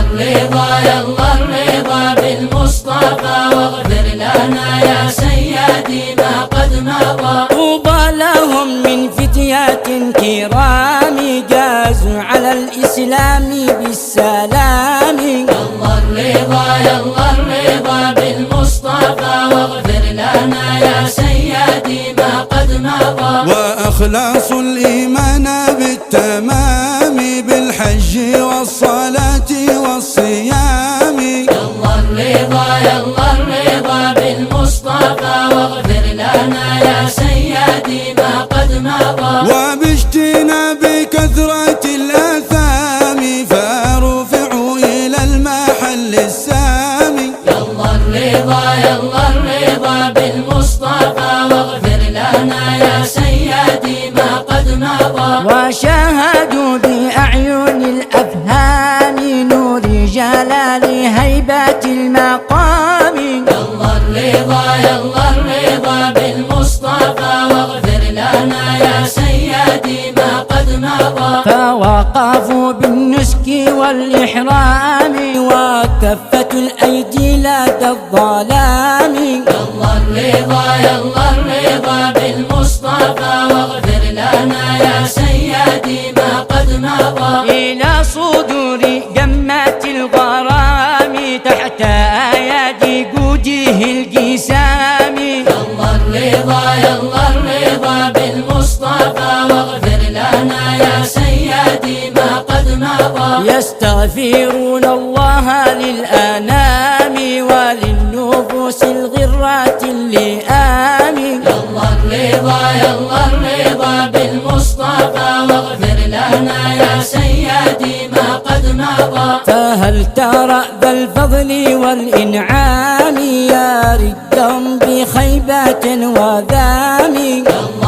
الرضا يلا الرضا بالمصطفى، واغفر لنا يا سيدي ما قد مضى. طوبى لهم من فتيات كرام جازوا على الإسلام بالسلام. يلا الرضا بالمصطفى، واغفر لنا يا سيدي ما قد مضى. وأخلص الإيمان بالتمام بالحج والصلاة والصيام. يلا الرضا بالمصطفى، واغفر لنا يا سيدي ما قد مضى. وباجتناب كثرة الآثام فارفع إلى المحل السامي. يلا الرضا بالمصطفى، واغفر لنا يا سيدي ما قد مضى. وشاهدوا بأعين الأفهام نور جلال هيبة المقام. يلا الرضا بالمصطفى، واغفر لنا يا سيدي ما قد مضى. فوقفوا بالنسك والإحرام وكفة الأيدي لدى الظلام. يلا الرضا بالمصطفى، واغفر لنا يا سيدي ما قد مضى. إلى صدور جمات الغرام تحت أيادي جوده الجسام. يلا الرضا بالمصطفى، واغفر لنا يا سيدي ما قد مضى. يستغفرون الله للأنام وللنفوس الغرات اللئام. يلا الرضا بالمصطفى، واغفر لنا يا سيدي ما قد مضى. فهل ترى ذا الفضل والإنعام يارد بخيبة وذام. يلا